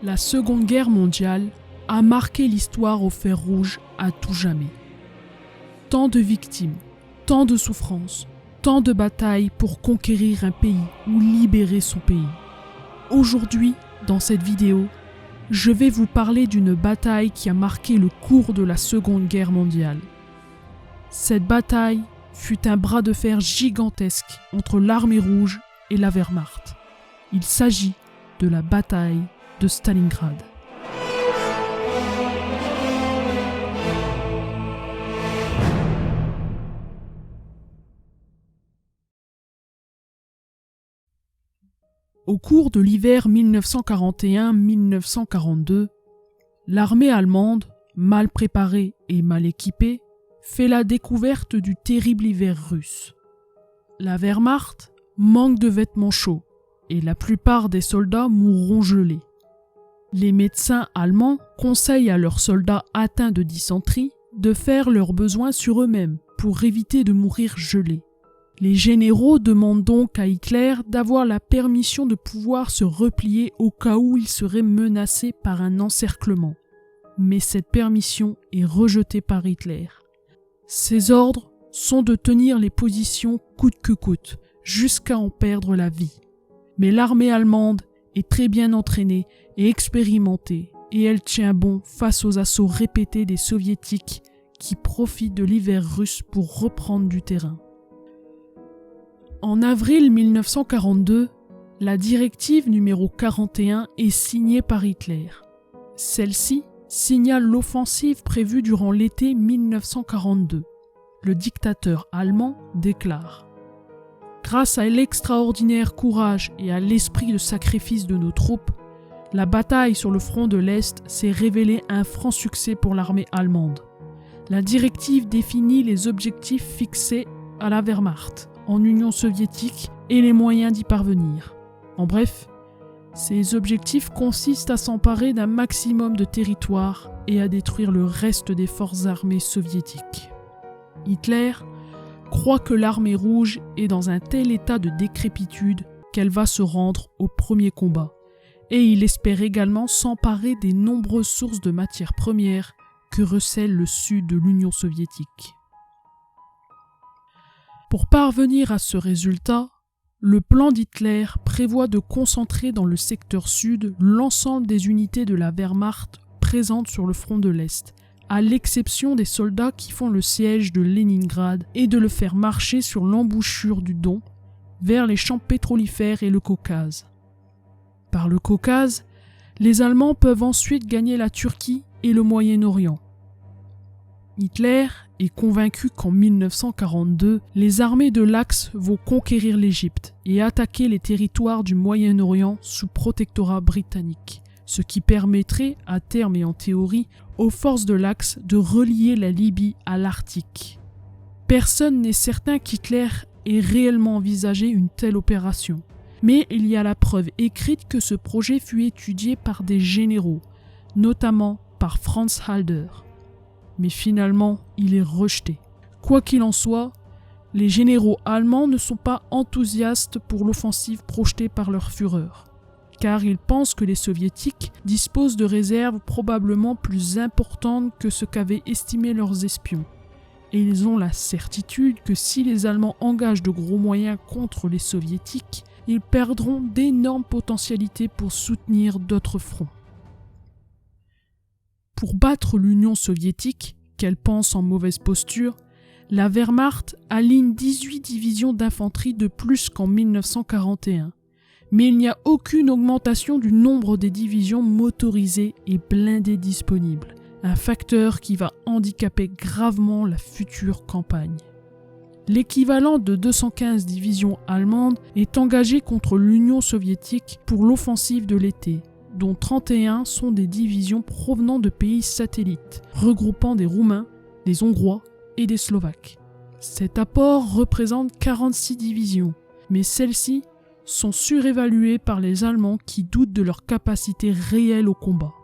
La Seconde Guerre mondiale a marqué l'histoire au fer rouge à tout jamais. Tant de victimes, tant de souffrances, tant de batailles pour conquérir un pays ou libérer son pays. Aujourd'hui, dans cette vidéo, je vais vous parler d'une bataille qui a marqué le cours de la Seconde Guerre mondiale. Cette bataille fut un bras de fer gigantesque entre l'armée rouge et la Wehrmacht. Il s'agit de la bataille de Stalingrad. Au cours de l'hiver 1941-1942, l'armée allemande, mal préparée et mal équipée, fait la découverte du terrible hiver russe. La Wehrmacht manque de vêtements chauds et la plupart des soldats mourront gelés. Les médecins allemands conseillent à leurs soldats atteints de dysenterie de faire leurs besoins sur eux-mêmes pour éviter de mourir gelés. Les généraux demandent donc à Hitler d'avoir la permission de pouvoir se replier au cas où il serait menacé par un encerclement. Mais cette permission est rejetée par Hitler. Ses ordres sont de tenir les positions coûte que coûte, jusqu'à en perdre la vie. Mais l'armée allemande est très bien entraînée et expérimentée, et elle tient bon face aux assauts répétés des soviétiques qui profitent de l'hiver russe pour reprendre du terrain. En avril 1942, la directive numéro 41 est signée par Hitler. Celle-ci signale l'offensive prévue durant l'été 1942. Le dictateur allemand déclare : « Grâce à l'extraordinaire courage et à l'esprit de sacrifice de nos troupes, la bataille sur le front de l'Est s'est révélée un franc succès pour l'armée allemande. La directive définit les objectifs fixés à la Wehrmacht en Union soviétique et les moyens d'y parvenir. En bref, ces objectifs consistent à s'emparer d'un maximum de territoire et à détruire le reste des forces armées soviétiques. Hitler croit que l'armée rouge est dans un tel état de décrépitude qu'elle va se rendre au premier combat, et il espère également s'emparer des nombreuses sources de matières premières que recèle le sud de l'Union soviétique. Pour parvenir à ce résultat, le plan d'Hitler prévoit de concentrer dans le secteur sud l'ensemble des unités de la Wehrmacht présentes sur le front de l'Est, à l'exception des soldats qui font le siège de Leningrad, et de le faire marcher sur l'embouchure du Don, vers les champs pétrolifères et le Caucase. Par le Caucase, les Allemands peuvent ensuite gagner la Turquie et le Moyen-Orient. Hitler est convaincu qu'en 1942, les armées de l'Axe vont conquérir l'Égypte et attaquer les territoires du Moyen-Orient sous protectorat britannique, ce qui permettrait, à terme et en théorie, aux forces de l'Axe de relier la Libye à l'Arctique. Personne n'est certain qu'Hitler ait réellement envisagé une telle opération, mais il y a la preuve écrite que ce projet fut étudié par des généraux, notamment par Franz Halder. Mais finalement, il est rejeté. Quoi qu'il en soit, les généraux allemands ne sont pas enthousiastes pour l'offensive projetée par leur Führer, car ils pensent que les soviétiques disposent de réserves probablement plus importantes que ce qu'avaient estimé leurs espions. Et ils ont la certitude que si les Allemands engagent de gros moyens contre les soviétiques, ils perdront d'énormes potentialités pour soutenir d'autres fronts. Pour battre l'Union soviétique, qu'elle pense en mauvaise posture, la Wehrmacht aligne 18 divisions d'infanterie de plus qu'en 1941. Mais il n'y a aucune augmentation du nombre des divisions motorisées et blindées disponibles, un facteur qui va handicaper gravement la future campagne. L'équivalent de 215 divisions allemandes est engagé contre l'Union soviétique pour l'offensive de l'été, dont 31 sont des divisions provenant de pays satellites, regroupant des Roumains, des Hongrois et des Slovaques. Cet apport représente 46 divisions, mais celles-ci sont surévaluées par les Allemands qui doutent de leur capacité réelle au combat.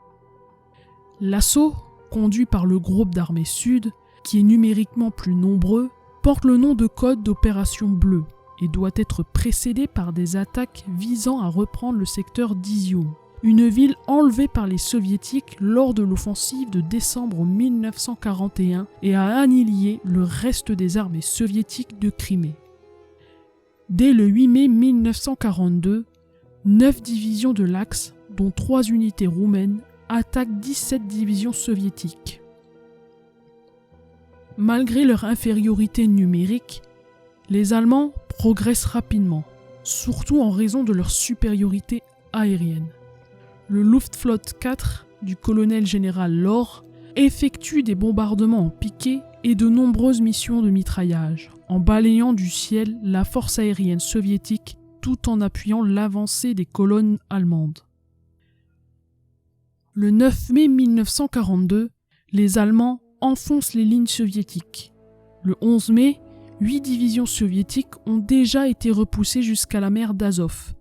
L'assaut, conduit par le groupe d'armée sud, qui est numériquement plus nombreux, porte le nom de code d'opération bleue et doit être précédé par des attaques visant à reprendre le secteur d'Izium, une ville enlevée par les soviétiques lors de l'offensive de décembre 1941 et a annihilé le reste des armées soviétiques de Crimée. Dès le 8 mai 1942, 9 divisions de l'Axe, dont 3 unités roumaines, attaquent 17 divisions soviétiques. Malgré leur infériorité numérique, les Allemands progressent rapidement, surtout en raison de leur supériorité aérienne. Le Luftflotte 4 du colonel général Lohr effectue des bombardements en piqué et de nombreuses missions de mitraillage, en balayant du ciel la force aérienne soviétique tout en appuyant l'avancée des colonnes allemandes. Le 9 mai 1942, les Allemands enfoncent les lignes soviétiques. Le 11 mai, 8 divisions soviétiques ont déjà été repoussées jusqu'à la mer d'Azov.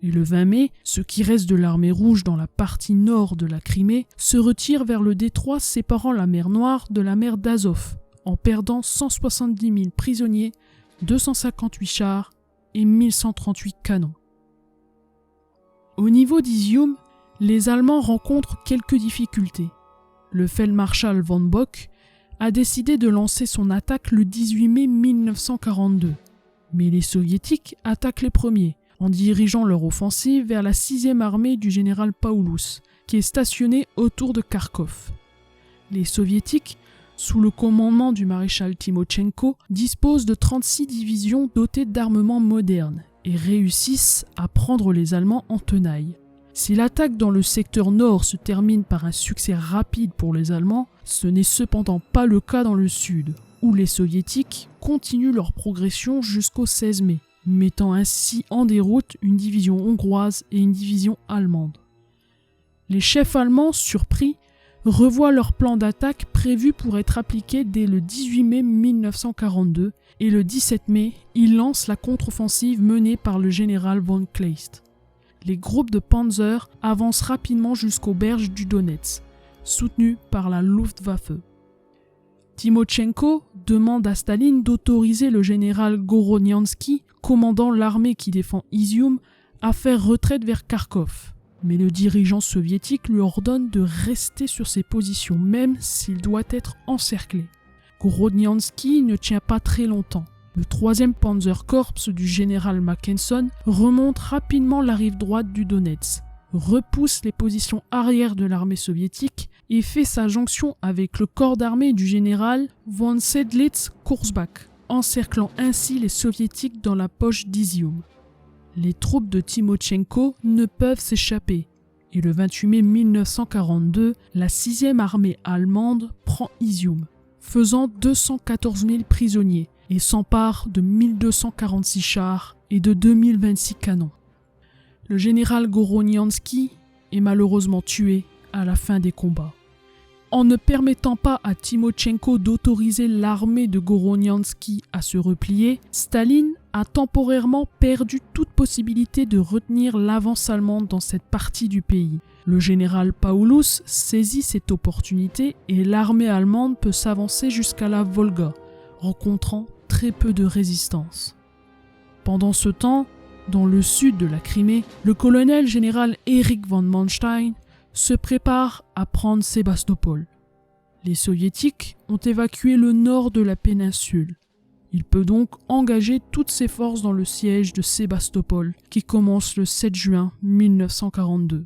Et le 20 mai, ce qui reste de l'armée rouge dans la partie nord de la Crimée se retire vers le détroit séparant la mer Noire de la mer d'Azov, en perdant 170 000 prisonniers, 258 chars et 1138 canons. Au niveau d'Izium, les Allemands rencontrent quelques difficultés. Le Feldmarschall von Bock a décidé de lancer son attaque le 18 mai 1942. Mais les Soviétiques attaquent les premiers, en dirigeant leur offensive vers la 6e armée du général Paulus, qui est stationnée autour de Kharkov. Les Soviétiques, sous le commandement du maréchal Timochenko, disposent de 36 divisions dotées d'armements modernes et réussissent à prendre les Allemands en tenaille. Si l'attaque dans le secteur nord se termine par un succès rapide pour les Allemands, ce n'est cependant pas le cas dans le sud, où les Soviétiques continuent leur progression jusqu'au 16 mai, mettant ainsi en déroute une division hongroise et une division allemande. Les chefs allemands, surpris, revoient leur plan d'attaque prévu pour être appliqué dès le 18 mai 1942 et le 17 mai, ils lancent la contre-offensive menée par le général von Kleist. Les groupes de Panzer avancent rapidement jusqu'aux berges du Donetsk, soutenus par la Luftwaffe. Timochenko demande à Staline d'autoriser le général Gorodiansky, commandant l'armée qui défend Izium, à faire retraite vers Kharkov. Mais le dirigeant soviétique lui ordonne de rester sur ses positions même s'il doit être encerclé. Gorodiansky ne tient pas très longtemps. Le 3e Panzerkorps du général Mackensen remonte rapidement la rive droite du Donetsk, repousse les positions arrière de l'armée soviétique et fait sa jonction avec le corps d'armée du général von Seydlitz-Kurzbach, encerclant ainsi les soviétiques dans la poche d'Izium. Les troupes de Timochenko ne peuvent s'échapper, et le 28 mai 1942, la 6e armée allemande prend Izium, faisant 214 000 prisonniers, et s'empare de 1246 chars et de 2026 canons. Le général Gorodiansky est malheureusement tué à la fin des combats. En ne permettant pas à Timochenko d'autoriser l'armée de Gorodiansky à se replier, Staline a temporairement perdu toute possibilité de retenir l'avance allemande dans cette partie du pays. Le général Paulus saisit cette opportunité et l'armée allemande peut s'avancer jusqu'à la Volga, rencontrant très peu de résistance. Pendant ce temps, dans le sud de la Crimée, le colonel général Erich von Manstein se prépare à prendre Sébastopol. Les soviétiques ont évacué le nord de la péninsule. Il peut donc engager toutes ses forces dans le siège de Sébastopol, qui commence le 7 juin 1942.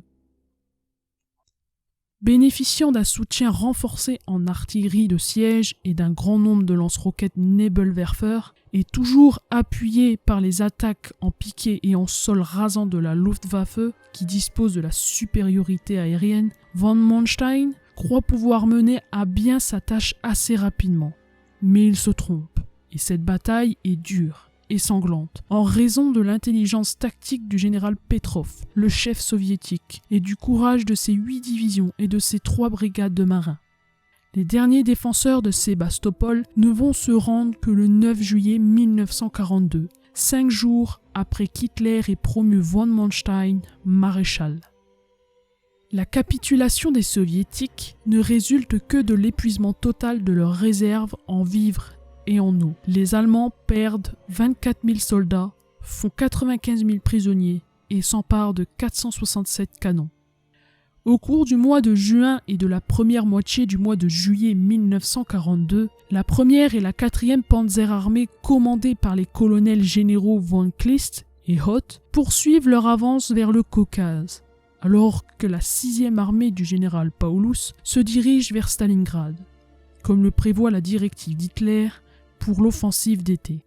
Bénéficiant d'un soutien renforcé en artillerie de siège et d'un grand nombre de lance-roquettes Nebelwerfer, et toujours appuyé par les attaques en piqué et en sol rasant de la Luftwaffe, qui dispose de la supériorité aérienne, von Manstein croit pouvoir mener à bien sa tâche assez rapidement. Mais il se trompe, et cette bataille est dure et sanglante, en raison de l'intelligence tactique du général Petrov, le chef soviétique, et du courage de ses 8 divisions et de ses 3 brigades de marins. Les derniers défenseurs de Sébastopol ne vont se rendre que le 9 juillet 1942, 5 jours après qu'Hitler ait promu von Manstein maréchal. La capitulation des Soviétiques ne résulte que de l'épuisement total de leurs réserves en vivres et en eau. Les Allemands perdent 24 000 soldats, font 95 000 prisonniers et s'emparent de 467 canons. Au cours du mois de juin et de la première moitié du mois de juillet 1942, la première et la 4e Panzerarmée commandées par les colonels généraux von Kleist et Hoth poursuivent leur avance vers le Caucase, alors que la 6e armée du général Paulus se dirige vers Stalingrad, comme le prévoit la directive d'Hitler pour l'offensive d'été.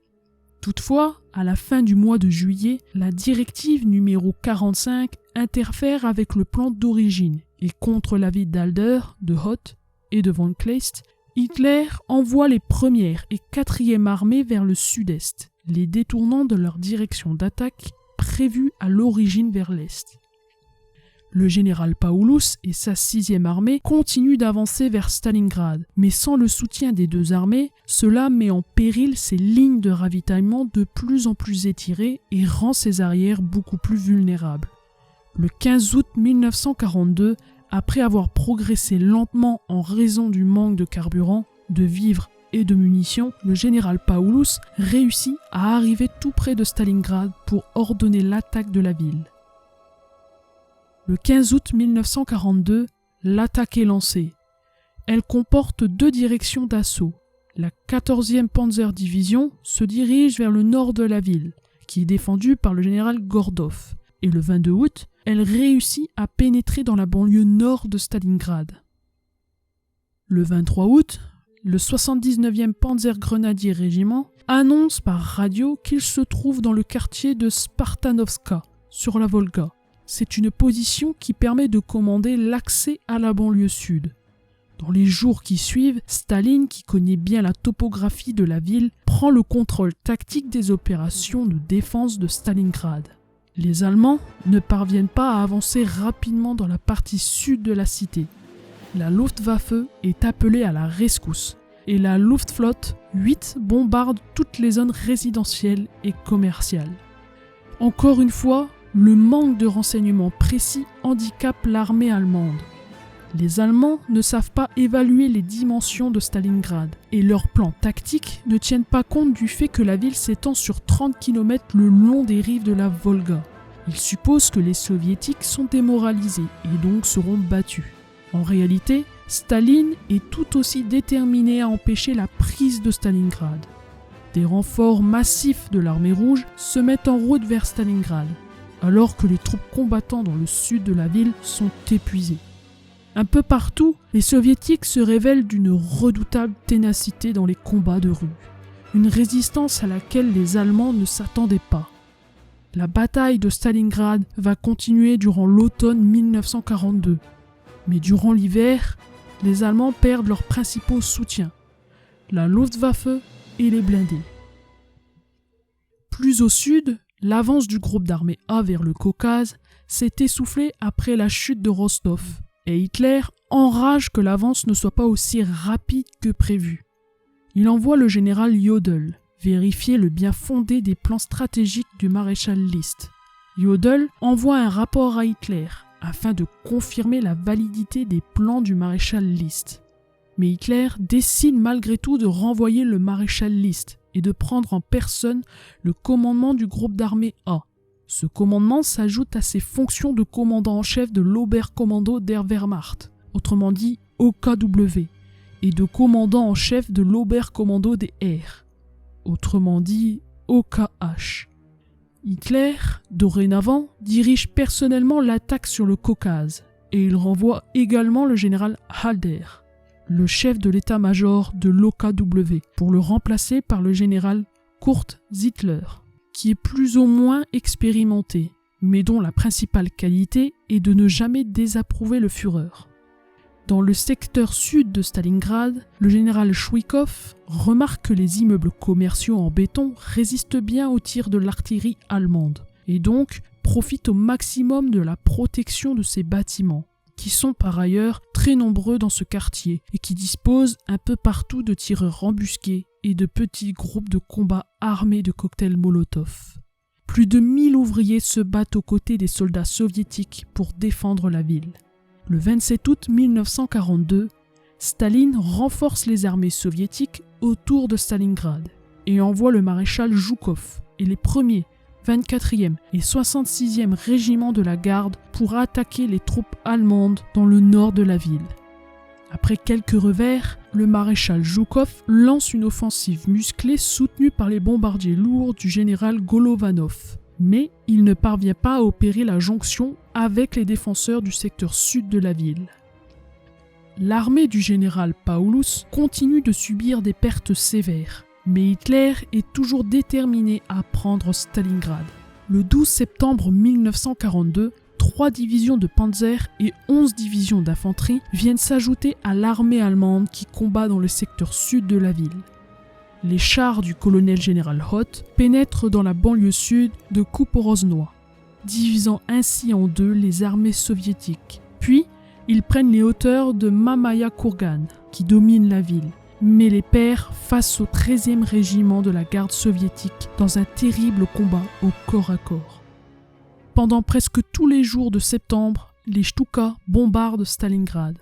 Toutefois, à la fin du mois de juillet, la directive numéro 45 interfère avec le plan d'origine et contre l'avis d'Halder, de Hoth et de von Kleist, Hitler envoie les 1re et 4e armées vers le sud-est, les détournant de leur direction d'attaque prévue à l'origine vers l'est. Le général Paulus et sa 6e armée continuent d'avancer vers Stalingrad, mais sans le soutien des deux armées, cela met en péril ses lignes de ravitaillement de plus en plus étirées et rend ses arrières beaucoup plus vulnérables. Le 15 août 1942, après avoir progressé lentement en raison du manque de carburant, de vivres et de munitions, le général Paulus réussit à arriver tout près de Stalingrad pour ordonner l'attaque de la ville. Le 15 août 1942, l'attaque est lancée. Elle comporte 2 directions d'assaut. La 14e Panzer Division se dirige vers le nord de la ville, qui est défendue par le général Gordov, et le 22 août, elle réussit à pénétrer dans la banlieue nord de Stalingrad. Le 23 août, le 79e Panzer Grenadier Régiment annonce par radio qu'il se trouve dans le quartier de Spartanovka, sur la Volga. C'est une position qui permet de commander l'accès à la banlieue sud. Dans les jours qui suivent, Staline, qui connaît bien la topographie de la ville, prend le contrôle tactique des opérations de défense de Stalingrad. Les Allemands ne parviennent pas à avancer rapidement dans la partie sud de la cité. La Luftwaffe est appelée à la rescousse et la Luftflotte 8 bombarde toutes les zones résidentielles et commerciales. Encore une fois, le manque de renseignements précis handicape l'armée allemande. Les Allemands ne savent pas évaluer les dimensions de Stalingrad et leurs plans tactiques ne tiennent pas compte du fait que la ville s'étend sur 30 km le long des rives de la Volga. Ils supposent que les soviétiques sont démoralisés et donc seront battus. En réalité, Staline est tout aussi déterminé à empêcher la prise de Stalingrad. Des renforts massifs de l'armée rouge se mettent en route vers Stalingrad, alors que les troupes combattant dans le sud de la ville sont épuisées. Un peu partout, les soviétiques se révèlent d'une redoutable ténacité dans les combats de rue, une résistance à laquelle les Allemands ne s'attendaient pas. La bataille de Stalingrad va continuer durant l'automne 1942, mais durant l'hiver, les Allemands perdent leurs principaux soutiens, la Luftwaffe et les blindés. Plus au sud, l'avance du groupe d'armée A vers le Caucase s'est essoufflée après la chute de Rostov, et Hitler enrage que l'avance ne soit pas aussi rapide que prévu. Il envoie le général Jodl vérifier le bien fondé des plans stratégiques du maréchal List. Jodl envoie un rapport à Hitler afin de confirmer la validité des plans du maréchal List. Mais Hitler décide malgré tout de renvoyer le maréchal List et de prendre en personne le commandement du groupe d'armée A. Ce commandement s'ajoute à ses fonctions de commandant en chef de l'Oberkommando der Wehrmacht, autrement dit OKW, et de commandant en chef de l'Oberkommando des Heers, autrement dit OKH. Hitler, dorénavant, dirige personnellement l'attaque sur le Caucase, et il renvoie également le général Halder, le chef de l'état-major de l'OKW, pour le remplacer par le général Kurt Zittler, qui est plus ou moins expérimenté, mais dont la principale qualité est de ne jamais désapprouver le Führer. Dans le secteur sud de Stalingrad, le général Chouikov remarque que les immeubles commerciaux en béton résistent bien aux tirs de l'artillerie allemande, et donc profite au maximum de la protection de ces bâtiments, qui sont par ailleurs très nombreux dans ce quartier et qui disposent un peu partout de tireurs embusqués et de petits groupes de combat armés de cocktails Molotov. Plus de 1000 ouvriers se battent aux côtés des soldats soviétiques pour défendre la ville. Le 27 août 1942, Staline renforce les armées soviétiques autour de Stalingrad et envoie le maréchal Zhukov et les 1er, 24e et 66e régiments de la garde pour attaquer les troupes allemandes dans le nord de la ville. Après quelques revers, le maréchal Zhukov lance une offensive musclée soutenue par les bombardiers lourds du général Golovanov. Mais il ne parvient pas à opérer la jonction avec les défenseurs du secteur sud de la ville. L'armée du général Paulus continue de subir des pertes sévères, mais Hitler est toujours déterminé à prendre Stalingrad. Le 12 septembre 1942, 3 divisions de panzer et 11 divisions d'infanterie viennent s'ajouter à l'armée allemande qui combat dans le secteur sud de la ville. Les chars du colonel général Hoth pénètrent dans la banlieue sud de Kuporoznoye, divisant ainsi en deux les armées soviétiques. Puis, ils prennent les hauteurs de Mamaya Kurgan, qui domine la ville, mais les perd face au 13e régiment de la garde soviétique dans un terrible combat au corps à corps. Pendant presque tous les jours de septembre, les Stukas bombardent Stalingrad.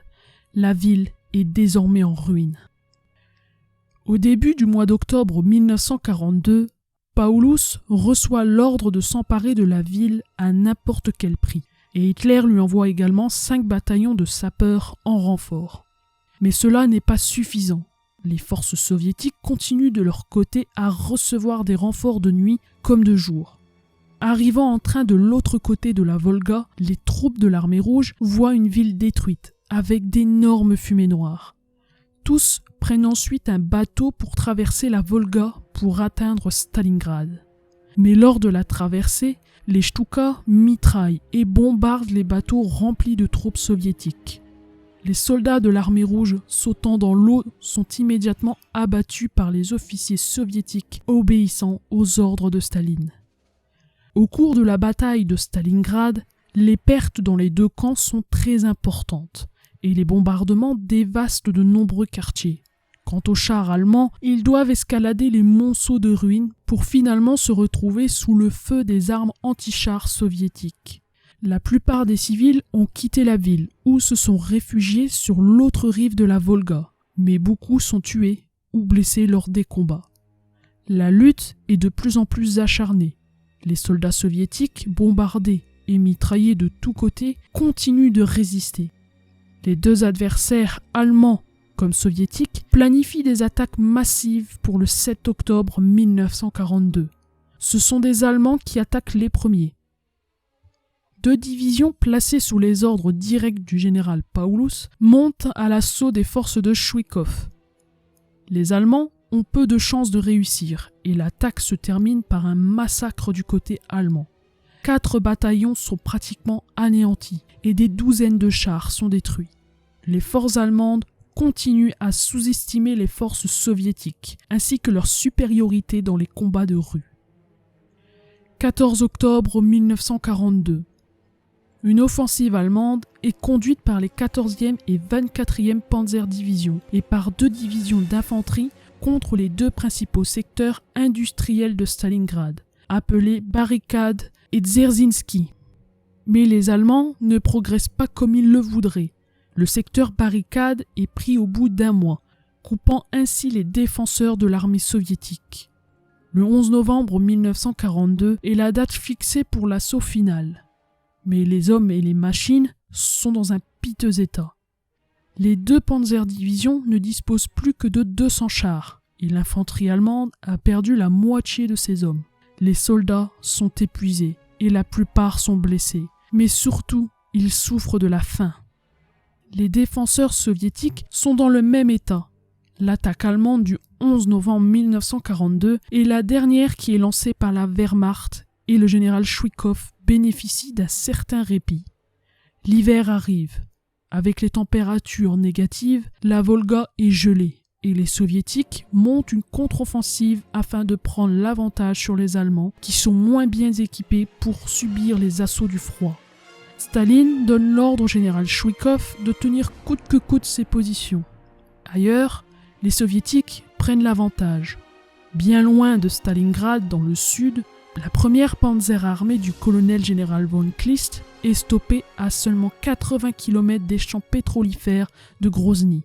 La ville est désormais en ruine. Au début du mois d'octobre 1942, Paulus reçoit l'ordre de s'emparer de la ville à n'importe quel prix, et Hitler lui envoie également 5 bataillons de sapeurs en renfort. Mais cela n'est pas suffisant. Les forces soviétiques continuent de leur côté à recevoir des renforts de nuit comme de jour. Arrivant en train de l'autre côté de la Volga, les troupes de l'armée rouge voient une ville détruite, avec d'énormes fumées noires. Tous prennent ensuite un bateau pour traverser la Volga pour atteindre Stalingrad. Mais lors de la traversée, les Stukas mitraillent et bombardent les bateaux remplis de troupes soviétiques. Les soldats de l'armée rouge sautant dans l'eau sont immédiatement abattus par les officiers soviétiques obéissant aux ordres de Staline. Au cours de la bataille de Stalingrad, les pertes dans les deux camps sont très importantes et les bombardements dévastent de nombreux quartiers. Quant aux chars allemands, ils doivent escalader les monceaux de ruines pour finalement se retrouver sous le feu des armes anti-chars soviétiques. La plupart des civils ont quitté la ville ou se sont réfugiés sur l'autre rive de la Volga, mais beaucoup sont tués ou blessés lors des combats. La lutte est de plus en plus acharnée. Les soldats soviétiques, bombardés et mitraillés de tous côtés, continuent de résister. Les deux adversaires, allemands comme soviétiques, planifient des attaques massives pour le 7 octobre 1942. Ce sont des Allemands qui attaquent les premiers. 2 divisions placées sous les ordres directs du général Paulus montent à l'assaut des forces de Zhukov. Les Allemands ont peu de chances de réussir et l'attaque se termine par un massacre du côté allemand. 4 bataillons sont pratiquement anéantis et des douzaines de chars sont détruits. Les forces allemandes continuent à sous-estimer les forces soviétiques ainsi que leur supériorité dans les combats de rue. 14 octobre 1942. Une offensive allemande est conduite par les 14e et 24e Panzerdivisions et par 2 divisions d'infanterie contre les 2 principaux secteurs industriels de Stalingrad, appelés Barrikade et Dzerzhinsky. Mais les Allemands ne progressent pas comme ils le voudraient. Le secteur Barrikade est pris au bout d'1 mois, coupant ainsi les défenseurs de l'armée soviétique. Le 11 novembre 1942 est la date fixée pour l'assaut final. Mais les hommes et les machines sont dans un piteux état. Les 2 Panzerdivisions ne disposent plus que de 200 chars, et l'infanterie allemande a perdu la moitié de ses hommes. Les soldats sont épuisés, et la plupart sont blessés, mais surtout, ils souffrent de la faim. Les défenseurs soviétiques sont dans le même état. L'attaque allemande du 11 novembre 1942 est la dernière qui est lancée par la Wehrmacht, et le général Zhukov bénéficie d'un certain répit. L'hiver arrive. Avec les températures négatives, la Volga est gelée et les soviétiques montent une contre-offensive afin de prendre l'avantage sur les Allemands qui sont moins bien équipés pour subir les assauts du froid. Staline donne l'ordre au général Zhukov de tenir coûte que coûte ses positions. Ailleurs, les soviétiques prennent l'avantage. Bien loin de Stalingrad dans le sud, la première panzerarmée du colonel général von Kleist est stoppée à seulement 80 km des champs pétrolifères de Grozny.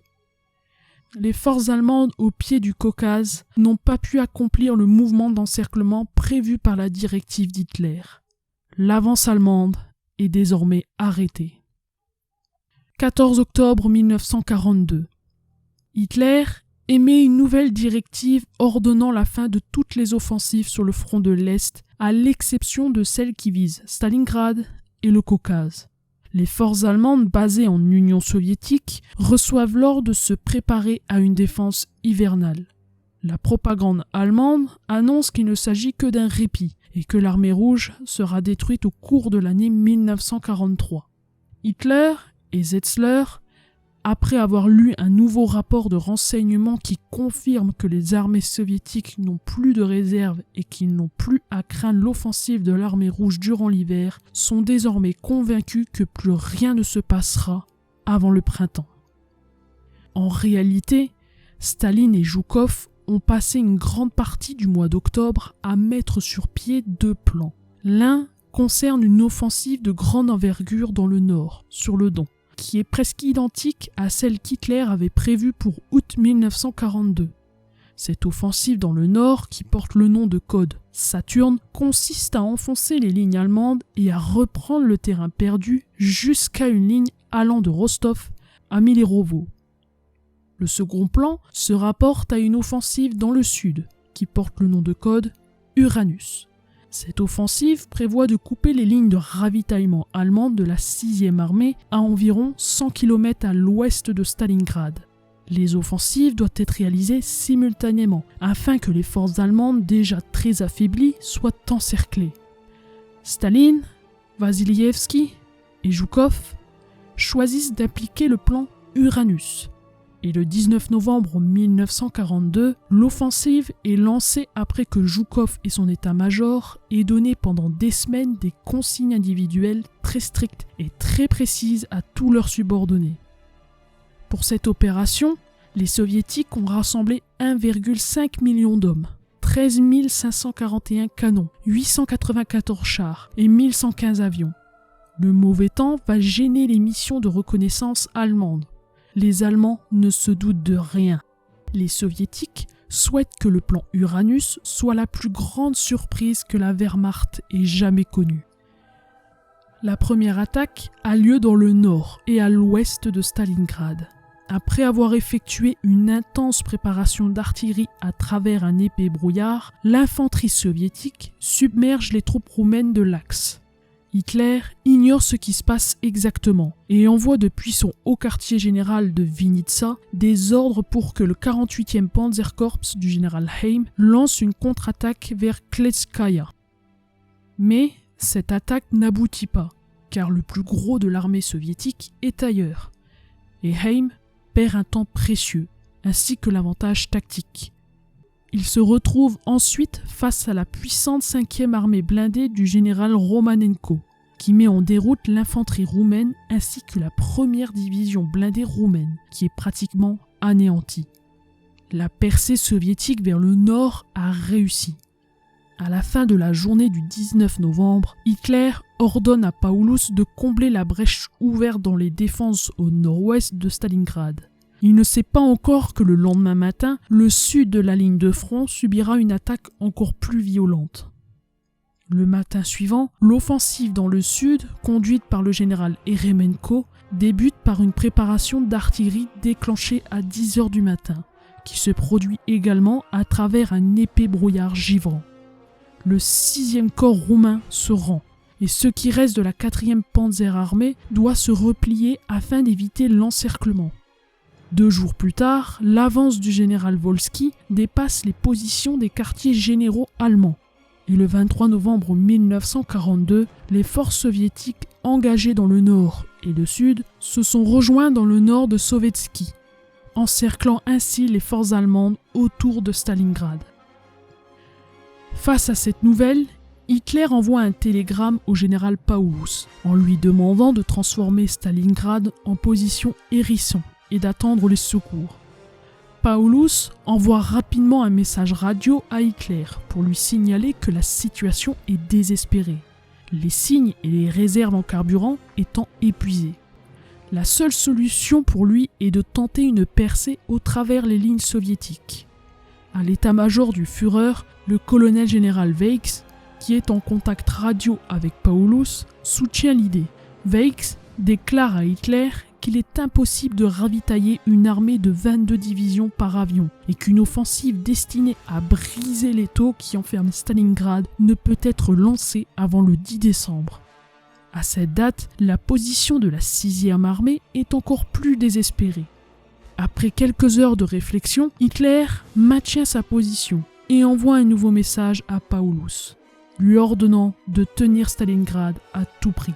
les forces allemandes au pied du Caucase n'ont pas pu accomplir le mouvement d'encerclement prévu par la directive d'Hitler. L'avance allemande est désormais arrêtée. 14 octobre 1942. Hitler émet une nouvelle directive ordonnant la fin de toutes les offensives sur le front de l'Est, à l'exception de celles qui visent Stalingrad et le Caucase. Les forces allemandes basées en Union soviétique reçoivent l'ordre de se préparer à une défense hivernale. La propagande allemande annonce qu'il ne s'agit que d'un répit et que l'armée rouge sera détruite au cours de l'année 1943. Hitler et Zetzler, après avoir lu un nouveau rapport de renseignement qui confirme que les armées soviétiques n'ont plus de réserve et qu'ils n'ont plus à craindre l'offensive de l'armée rouge durant l'hiver, sont désormais convaincus que plus rien ne se passera avant le printemps. En réalité, Staline et Zhukov ont passé une grande partie du mois d'octobre à mettre sur pied deux plans. L'un concerne une offensive de grande envergure dans le nord, sur le Don, qui est presque identique à celle qu'Hitler avait prévue pour août 1942. Cette offensive dans le nord, qui porte le nom de code Saturne, consiste à enfoncer les lignes allemandes et à reprendre le terrain perdu jusqu'à une ligne allant de Rostov à Milerovo. Le second plan se rapporte à une offensive dans le sud, qui porte le nom de code Uranus. Cette offensive prévoit de couper les lignes de ravitaillement allemandes de la 6e armée à environ 100 km à l'ouest de Stalingrad. Les offensives doivent être réalisées simultanément afin que les forces allemandes déjà très affaiblies soient encerclées. Staline, Vasilievski et Zhukov choisissent d'appliquer le plan Uranus. Et le 19 novembre 1942, l'offensive est lancée après que Zhukov et son état-major aient donné pendant des semaines des consignes individuelles très strictes et très précises à tous leurs subordonnés. Pour cette opération, les soviétiques ont rassemblé 1,5 million d'hommes, 13 541 canons, 894 chars et 1115 avions. Le mauvais temps va gêner les missions de reconnaissance allemandes. Les Allemands ne se doutent de rien. Les Soviétiques souhaitent que le plan Uranus soit la plus grande surprise que la Wehrmacht ait jamais connue. La première attaque a lieu dans le nord et à l'ouest de Stalingrad. Après avoir effectué une intense préparation d'artillerie à travers un épais brouillard, l'infanterie soviétique submerge les troupes roumaines de l'Axe. Hitler ignore ce qui se passe exactement et envoie depuis son haut quartier général de Vinitsa des ordres pour que le 48e Panzerkorps du général Heym lance une contre-attaque vers Kletskaya. Mais cette attaque n'aboutit pas, car le plus gros de l'armée soviétique est ailleurs, et Heym perd un temps précieux, ainsi que l'avantage tactique. Il se retrouve ensuite face à la puissante 5e armée blindée du général Romanenko, qui met en déroute l'infanterie roumaine ainsi que la première division blindée roumaine, qui est pratiquement anéantie. La percée soviétique vers le nord a réussi. À la fin de la journée du 19 novembre, Hitler ordonne à Paulus de combler la brèche ouverte dans les défenses au nord-ouest de Stalingrad. Il ne sait pas encore que le lendemain matin, le sud de la ligne de front subira une attaque encore plus violente. Le matin suivant, l'offensive dans le sud, conduite par le général Eremenko, débute par une préparation d'artillerie déclenchée à 10h du matin, qui se produit également à travers un épais brouillard givrant. Le 6e corps roumain se rend, et ce qui reste de la 4e Panzerarmée doit se replier afin d'éviter l'encerclement. 2 jours plus tard, l'avance du général Volski dépasse les positions des quartiers généraux allemands. Et le 23 novembre 1942, les forces soviétiques engagées dans le nord et le sud se sont rejointes dans le nord de Sovetski, encerclant ainsi les forces allemandes autour de Stalingrad. Face à cette nouvelle, Hitler envoie un télégramme au général Paulus en lui demandant de transformer Stalingrad en position hérisson et d'attendre les secours. Paulus envoie rapidement un message radio à Hitler pour lui signaler que la situation est désespérée, les signes et les réserves en carburant étant épuisées. La seule solution pour lui est de tenter une percée au travers les lignes soviétiques. À l'état-major du Führer, le colonel général Weichs, qui est en contact radio avec Paulus, soutient l'idée. Weichs déclare à Hitler qu'il est impossible de ravitailler une armée de 22 divisions par avion et qu'une offensive destinée à briser l'étau qui enferme Stalingrad ne peut être lancée avant le 10 décembre. À cette date, la position de la 6e armée est encore plus désespérée. Après quelques heures de réflexion, Hitler maintient sa position et envoie un nouveau message à Paulus, lui ordonnant de tenir Stalingrad à tout prix.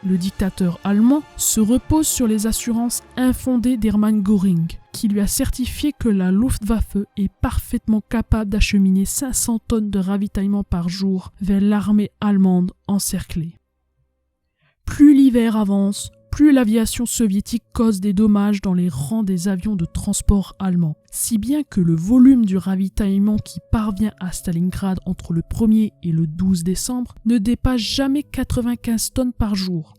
Le dictateur allemand se repose sur les assurances infondées d'Hermann Göring, qui lui a certifié que la Luftwaffe est parfaitement capable d'acheminer 500 tonnes de ravitaillement par jour vers l'armée allemande encerclée. Plus l'hiver avance, plus l'aviation soviétique cause des dommages dans les rangs des avions de transport allemands, si bien que le volume du ravitaillement qui parvient à Stalingrad entre le 1er et le 12 décembre ne dépasse jamais 95 tonnes par jour.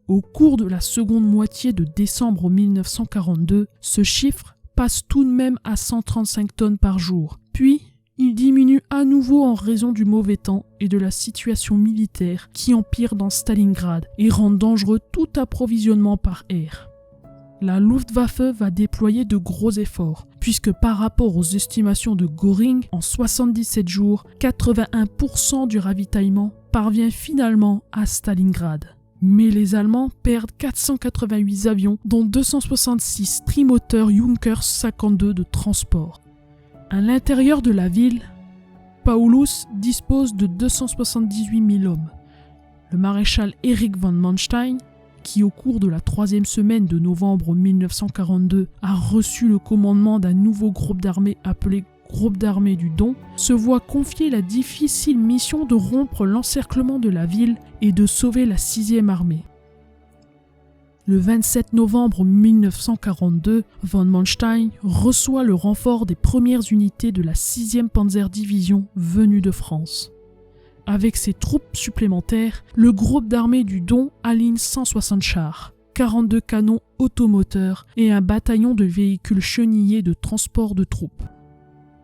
Au cours de la seconde moitié de décembre 1942, ce chiffre passe tout de même à 135 tonnes par jour, puis il diminue à nouveau en raison du mauvais temps et de la situation militaire qui empire dans Stalingrad et rend dangereux tout approvisionnement par air. La Luftwaffe va déployer de gros efforts, puisque par rapport aux estimations de Göring, en 77 jours, 81% du ravitaillement parvient finalement à Stalingrad. Mais les Allemands perdent 488 avions, dont 266 trimoteurs Junkers 52 de transport. À l'intérieur de la ville, Paulus dispose de 278 000 hommes. Le maréchal Erich von Manstein, qui au cours de la 3e semaine de novembre 1942 a reçu le commandement d'un nouveau groupe d'armées appelé Groupe d'armées du Don, se voit confier la difficile mission de rompre l'encerclement de la ville et de sauver la 6e armée. Le 27 novembre 1942, von Manstein reçoit le renfort des premières unités de la 6e Panzerdivision venue de France. Avec ses troupes supplémentaires, le groupe d'armées du Don aligne 160 chars, 42 canons automoteurs et un bataillon de véhicules chenillés de transport de troupes.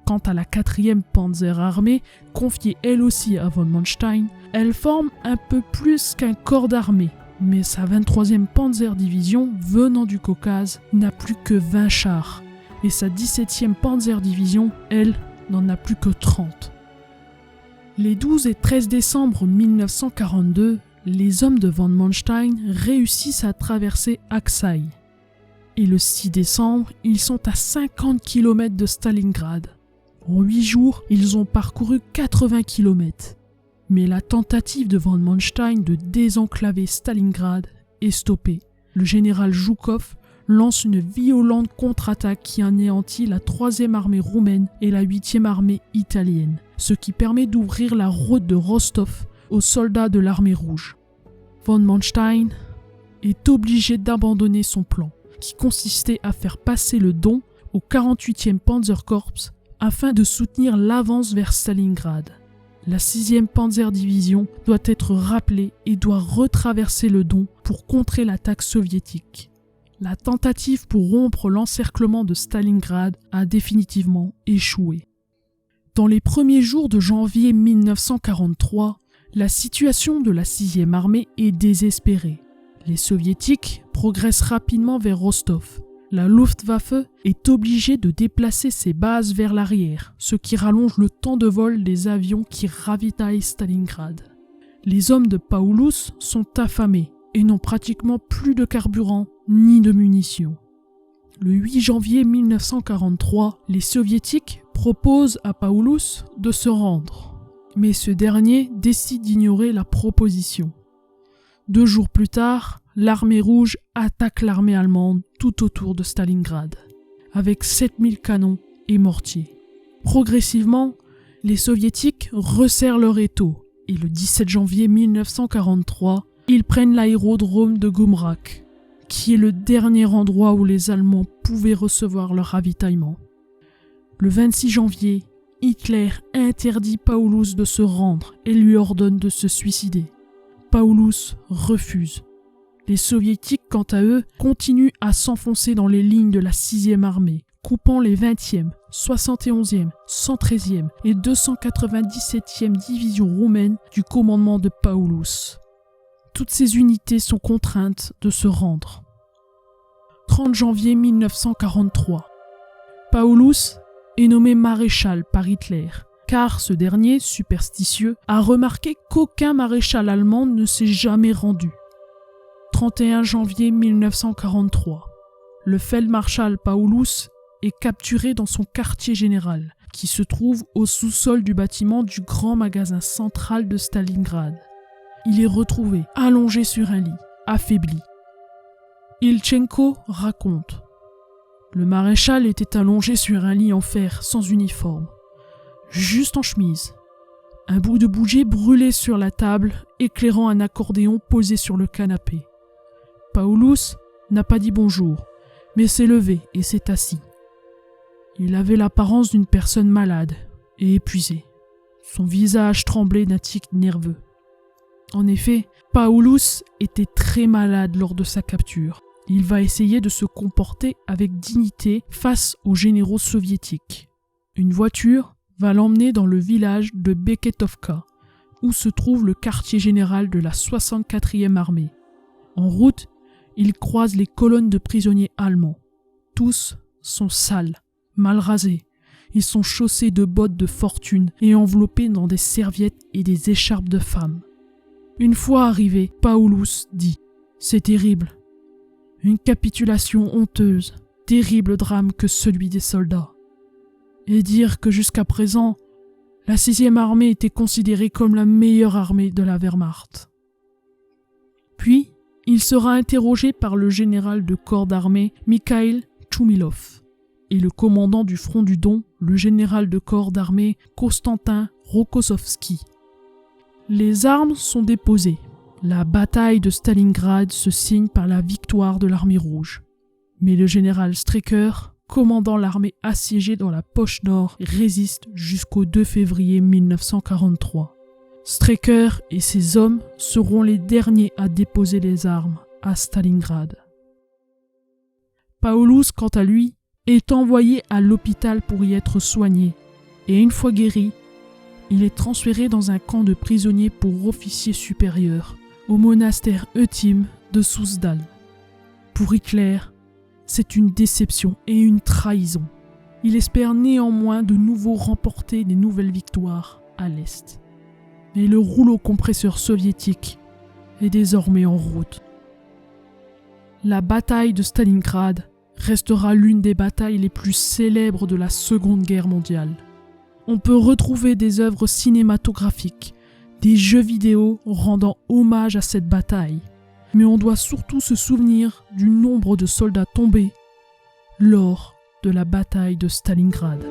Quant à la 4e Panzerarmée, confiée elle aussi à von Manstein, elle forme un peu plus qu'un corps d'armée, mais sa 23e Panzerdivision, venant du Caucase, n'a plus que 20 chars, et sa 17e Panzerdivision, elle, n'en a plus que 30. Les 12 et 13 décembre 1942, les hommes de von Manstein réussissent à traverser Aksaï. Et le 6 décembre, ils sont à 50 km de Stalingrad. En 8 jours, ils ont parcouru 80 km. Mais la tentative de von Manstein de désenclaver Stalingrad est stoppée. Le général Zhukov lance une violente contre-attaque qui anéantit la 3e armée roumaine et la 8e armée italienne, ce qui permet d'ouvrir la route de Rostov aux soldats de l'armée rouge. Von Manstein est obligé d'abandonner son plan, qui consistait à faire passer le Don au 48e Panzerkorps afin de soutenir l'avance vers Stalingrad. La 6e Panzerdivision doit être rappelée et doit retraverser le Don pour contrer l'attaque soviétique. La tentative pour rompre l'encerclement de Stalingrad a définitivement échoué. Dans les premiers jours de janvier 1943, la situation de la 6e armée est désespérée. Les soviétiques progressent rapidement vers Rostov. La Luftwaffe est obligée de déplacer ses bases vers l'arrière, ce qui rallonge le temps de vol des avions qui ravitaillent Stalingrad. Les hommes de Paulus sont affamés et n'ont pratiquement plus de carburant ni de munitions. Le 8 janvier 1943, les soviétiques proposent à Paulus de se rendre, mais ce dernier décide d'ignorer la proposition. 2 jours plus tard, l'armée rouge attaque l'armée allemande tout autour de Stalingrad, avec 7000 canons et mortiers. Progressivement, les soviétiques resserrent leur étau et le 17 janvier 1943, ils prennent l'aérodrome de Gumrak, qui est le dernier endroit où les Allemands pouvaient recevoir leur ravitaillement. Le 26 janvier, Hitler interdit Paulus de se rendre et lui ordonne de se suicider. Paulus refuse. Les soviétiques, quant à eux, continuent à s'enfoncer dans les lignes de la 6e armée, coupant les 20e, 71e, 113e et 297e divisions roumaines du commandement de Paulus. Toutes ces unités sont contraintes de se rendre. 30 janvier 1943. Paulus est nommé maréchal par Hitler, car ce dernier, superstitieux, a remarqué qu'aucun maréchal allemand ne s'est jamais rendu. 31 janvier 1943. Le feldmarschall Paulus est capturé dans son quartier général, qui se trouve au sous-sol du bâtiment du grand magasin central de Stalingrad. Il est retrouvé allongé sur un lit, affaibli. Ilchenko raconte: le maréchal était allongé sur un lit en fer sans uniforme, juste en chemise. Un bout de bougie brûlait sur la table, éclairant un accordéon posé sur le canapé. Paulus n'a pas dit bonjour, mais s'est levé et s'est assis. Il avait l'apparence d'une personne malade et épuisée. Son visage tremblait d'un tic nerveux. En effet, Paulus était très malade lors de sa capture. Il va essayer de se comporter avec dignité face aux généraux soviétiques. Une voiture va l'emmener dans le village de Beketovka, où se trouve le quartier général de la 64e armée. En route, il croise les colonnes de prisonniers allemands. Tous sont sales, mal rasés. Ils sont chaussés de bottes de fortune et enveloppés dans des serviettes et des écharpes de femmes. Une fois arrivé, Paulus dit « C'est terrible. Une capitulation honteuse, terrible drame que celui des soldats. Et dire que jusqu'à présent, la 6e armée était considérée comme la meilleure armée de la Wehrmacht. » Puis, il sera interrogé par le général de corps d'armée Mikhail Tchoumilov et le commandant du front du Don, le général de corps d'armée Konstantin Rokossovski. Les armes sont déposées. La bataille de Stalingrad se signe par la victoire de l'armée rouge. Mais le général Streicher, commandant l'armée assiégée dans la poche nord, résiste jusqu'au 2 février 1943. Streicher et ses hommes seront les derniers à déposer les armes à Stalingrad. Paulus, quant à lui, est envoyé à l'hôpital pour y être soigné, et une fois guéri, il est transféré dans un camp de prisonniers pour officiers supérieurs, au monastère Eutim de Souzdal. Pour Hitler, c'est une déception et une trahison. Il espère néanmoins de nouveau remporter des nouvelles victoires à l'Est. Et le rouleau compresseur soviétique est désormais en route. La bataille de Stalingrad restera l'une des batailles les plus célèbres de la Seconde Guerre mondiale. On peut retrouver des œuvres cinématographiques, des jeux vidéo rendant hommage à cette bataille. Mais on doit surtout se souvenir du nombre de soldats tombés lors de la bataille de Stalingrad.